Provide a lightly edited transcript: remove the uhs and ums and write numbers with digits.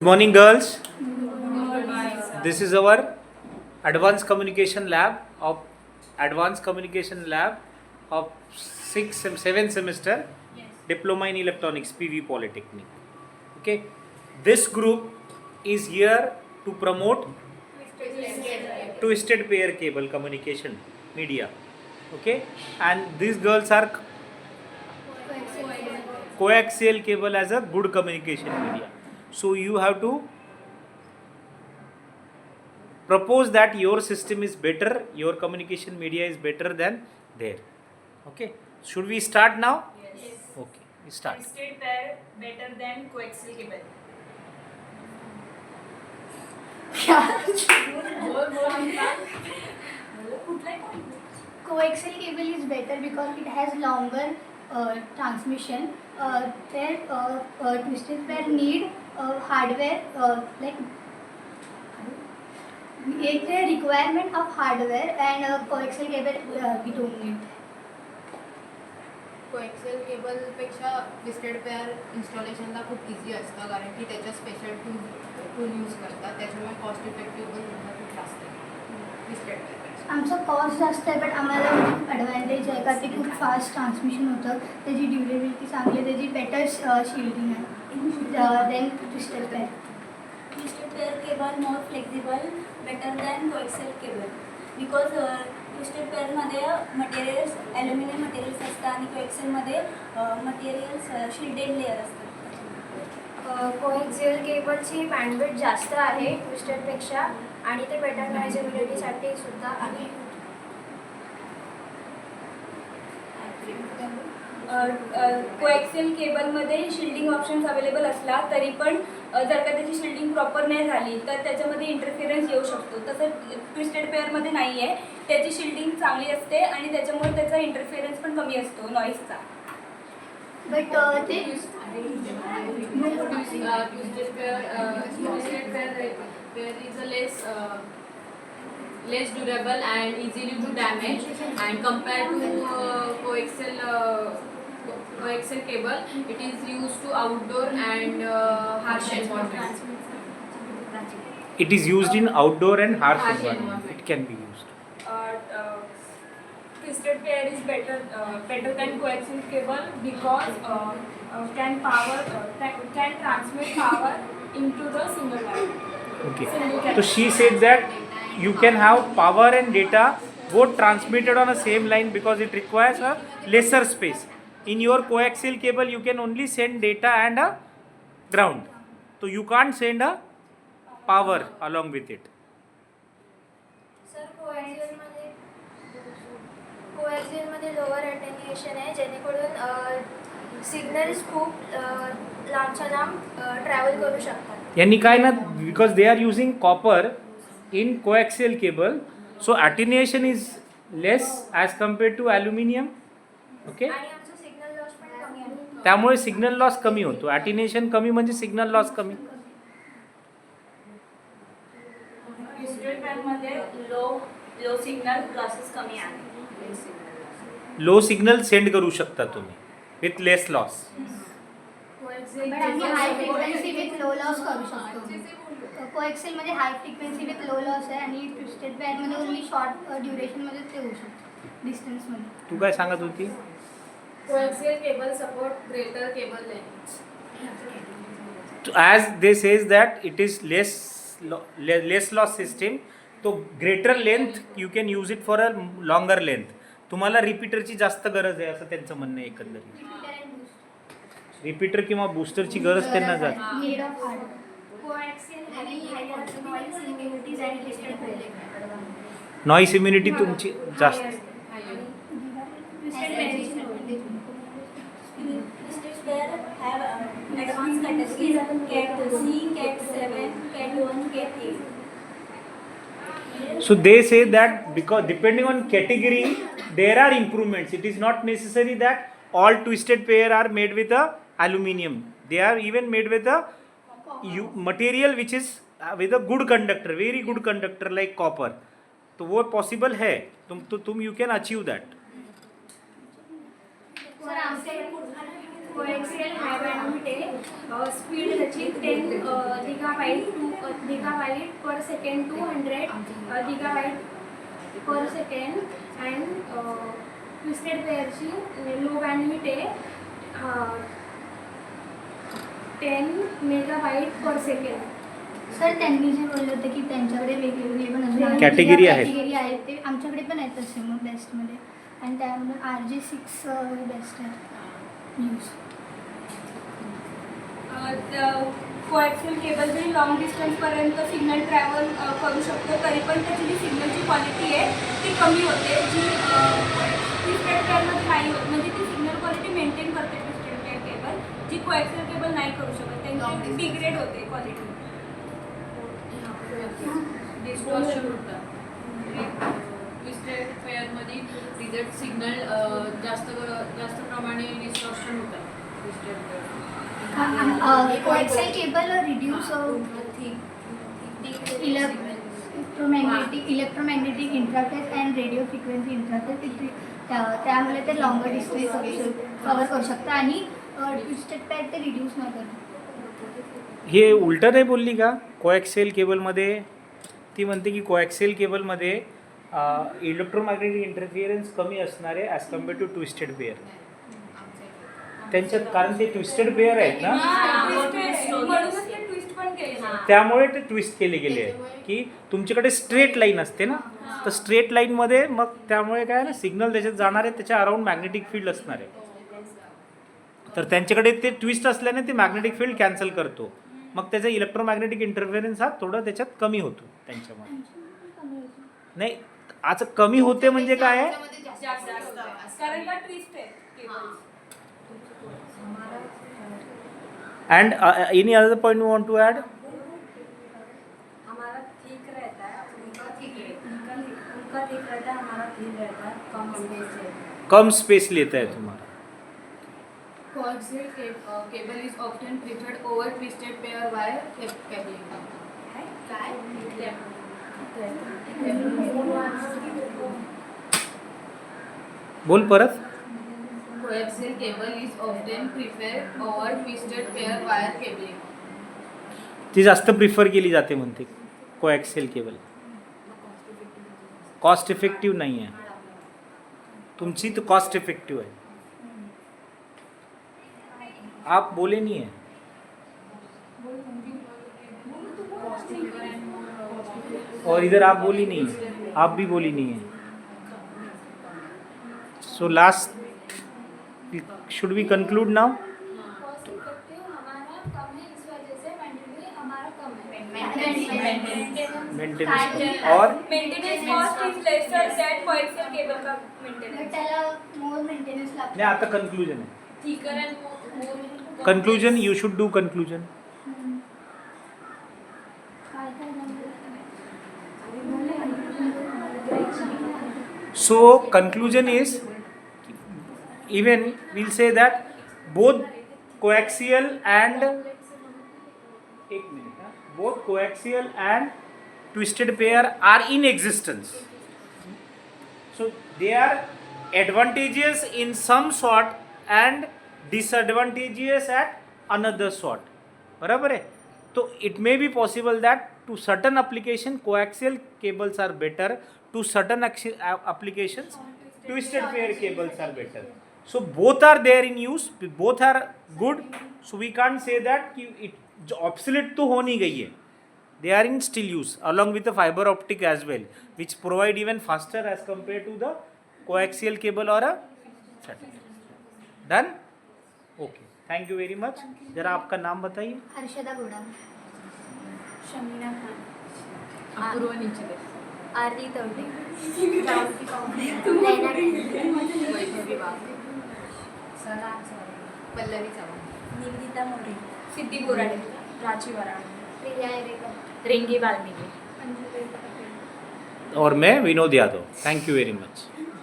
Good morning, girls. This is our advanced communication lab of 7th semester diploma in electronics PV Polytechnic. Okay, this group is here to promote twisted pair cable communication media. Okay, and these girls are coaxial cable as a good communication media. So you have to propose that your system is better, your communication media is better than there. Okay, should we start now? Yes. Okay, we start. Twisted pair better than coaxial cable. Coaxial cable is better because it has longer transmission. Twisted pair need hardware like एक requirement of hardware and coaxial cable we don't need. Coaxial केबलपेक्षा twisted pair इन्स्टॉलेशनला खूप easy असतं कारण की त्याच्या special tool use करतात त्याच्यामुळे कॉस्ट इफेक्टिव्ह पण सुद्धा खूप जास्त आहे ट्विस्टेड पेअरपेक्षा. आमचं कॉस्ट जास्त आहे बट आम्हाला ॲडव्हान्टेज आहे का ते खूप फास्ट ट्रान्समिशन होतं, त्याची ड्युरेबिलिटी चांगली आहे, त्याची बेटर शिल्डिंग आहे then twisted pair. Twisted pair cable more flexible, better than coaxial cable because twisted pair मध्ये मटेरियल्स ॲल्युमिनियम मटेरियल्स असतात आणि coaxial मध्ये मटेरियल्स शिल्डेड लेअर असतात. कोएक्सियल केबलची बँडविड्थ जास्त आहे ट्विस्टेडपेक्षा आणि ते बेटर नॉइजेबिलिटीसाठी सुद्धा आहे. कोएक्सियल केबलमध्ये शिल्डिंग ऑप्शन्स अवेलेबल असला तरी पण जर का त्याची शिल्डिंग प्रॉपर नाही झाली तर त्याच्यामध्ये इंटरफिरन्स येऊ शकतो. तसं ट्विस्टेड पेअरमध्ये नाही आहे, त्याची शिल्डिंग चांगली असते आणि त्याच्यामुळे त्याचा इंटरफिरन्स पण कमी असतो नॉईजचा. बट ते twisted pair is a less durable and easily to damage and compared to coaxial cable it is used to outdoor and harsh environments. It is used in outdoor and harsh environment. It can be used. Twisted pair is better than coaxial cable because can transmit power into the single line. Okay. So she said that you can have power and data both transmitted on a same line because it requires a lesser space. In your coaxial cable you can only send data and a ground, so you can't send a power along with it. Sir कोएक्सियलमध्ये lower attenuation आहे जेणेकरून signals खूप लांबच्या लांब travel करू शकतात. यांनी काय ना, because they are using copper in coaxial cable, so attenuation is less as compared to aluminum. Okay, आणि आमचं सिग्नल लॉस पण कमी आहे. त्यामुळे सिग्नल लॉस कमी होतो. ॲटिनेशन कमी म्हणजे सिग्नल लॉस कमी. ट्विस्टेड पेअरमध्ये लो सिग्नल लॉसेस कमी आहे. लो सिग्नल सेंड करू शकता तुम्ही विथ लेस लॉस. बट आम्ही high frequency with low loss करू शकतो. कोएक्सियलमध्ये high frequency with low loss आहे आणि ट्विस्टेड पेअरमध्ये ओन्ली शॉर्ट ड्युरेशनमध्ये ते होऊ शकतं डिस्टन्समध्ये. तू काय सांगत होती? Coaxial cable support greater cable length. As they says that it is less loss system, तो greater length you can use it for a longer length. तुम्हाला रिपीटरची जास्त गरज आहे असं त्यांचं म्हणणं आहे एकंदरीत. रिपीटर किंवा बूस्टरची गरज त्यांना जात. Need of hardware. कोएक्सियल आणि नॉइज इम्युनिटीज आणि ट्विस्टेड पेअर. नॉईस इम्युनिटी तुमची जास्त. Twisted pair have advanced categories Cat C, Cat 7, Cat 1, Cat 8. So they say that because depending on category there are improvements. It is not necessary that all twisted pair are made with a aluminium. They are even made with a material which is with a good conductor, very good conductor like copper. तो वो possible है. तुम you can achieve that. Sir आमचे coaxial हाय bandwidth आहे, speed त्याची 10 GHz gigabyte per second to 100 gigabyte per second and twisted पेअरची low bandwidth आहे 10 megabyte पर सेकंड. सर त्यांनी जे बोललं होतं की त्यांच्याकडे वेगवेगळे पण अजून Category आहेत. कॅटेगरी आहेत ते आमच्याकडे पण आहेत तसे मग बेस्टमध्ये आणि त्यामधून RJ6 बेस्ट आहे न्यूज. कोएक्सियल केबल जरी लॉंग डिस्टन्सपर्यंत सिग्नल ट्रॅव्हल करू शकतो तरी पण त्याची जी सिग्नलची क्वालिटी आहे ती कमी होते जी ट्विस्टेड पेअरमध्ये नाही होत. म्हणजे ती सिग्नल क्वालिटी मेंटेन करते ट्विस्टेड पेअर केबल जी कोएक्सियल केबल नाही करू शकत. त्यांची डिग्रेड होते क्वालिटी. डिस्टॉर्शन होतं ट्विस्टेड पेअरमध्ये रिजेक्ट सिग्नल जास्त प्रमाणे डिस्टॉर्शन होतं twisted pair. Coaxial cable reduce electromagnetic interface and radio frequency interface त्यामुळे ते लॉंगर डिस्टन्स कव्हर करू शकतं आणि ट्विस्टेड पेअर ते रिड्यूस नाही करत. हे उलटं नाही बोलली का? कोएक्सियल केबलमध्ये ती म्हणते की कोएक्सियल केबलमध्ये इलेक्ट्रोमॅग्नेटिक इंटरफिअरन्स कमी असणार आहे as compared to twisted pair. त्यांच्यात कारण ते ट्विस्टेड पेअर आहेत ना म्हणूनच ते ट्विस्ट पण केले. त्यामुळे ते ट्विस्ट केले गेले आहे की तुमच्याकडे स्ट्रेट लाईन असते ना तर स्ट्रेट लाईनमध्ये मग त्यामुळे काय ना सिग्नल त्याच्यात जाणार आहे त्याच्या अराउंड मॅग्नेटिक फील्ड असणार आहे. तर त्यांच्याकडे ते ट्विस्ट असल्याने ते मॅग्नेटिक फील्ड कॅन्सल करतो मग त्याचा इलेक्ट्रोमॅग्नेटिक इंटरफिअरन्स हा थोडं त्याच्यात कमी होतो त्यांच्यामध्ये. नाही आज कमी होते म्हणजे काय आहे कारण का ट्विस्ट आहे cable. And any other point you want to add? हमारा ठीक रहता है, उनका ठीक रहता है, हमारा ठीक रहता है, कम स्पेस है. कम स्पेस लेता है तुम्हारा. Coaxial cable is often preferred over twisted pair wire cabling. बोल परत. Coaxial cable is often preferred over twisted pair wire cabling. ती जास्त प्रिफर केली जाते म्हणते कोएक्सियल केबल. कॉस्ट इफेक्टिव्ह नाही आहे तुमची तो कॉस्ट इफेक्टिव्ह है. आप बोले नहीं है. और इधर आप बोली नहीं है आप भी बोली नहीं है. So last should we conclude now? Cost effective हमारा कम है इस वजह से मेंटेनेंस हमारा कम है. मेंटेनेंस और maintenance cost is lesser than coaxial cable का बट मेंटेनेंस. त्याला मोर मेंटेनन्स लागतं. नाही आता कंक्लूजन आहे. Thicker and more. Conclusion you should do conclusion. So conclusion is even we'll say that both coaxial and both coaxial and twisted pair are in existence. So they are advantageous in some sort and disadvantageous at another sort. बराबर है. तो it may be possible that to certain application coaxial cables are better, to certain applications twisted pair cables are better. So both are there in use, both are good. So we can't say that कि it obsolete तो हो नहीं गई है. They are in still use along with the fiber optic as well, which provide even faster as compared to the coaxial cable or a satellite. Done? Okay. Thank you very much. जरा आपका नाम बताइए. हर्षदा गोडा. शमीना खान. अपूर्व निचिते. आरती तवटे. वैभवी वाघ. पल्लवी चव्हाण. निवेदिता मोरे. सिद्धी बोराडे. प्राची वराड. प्रिया एरेकर. रिंगी वाल्मिकी. और मैं Vinod Yadav. Thank you very much.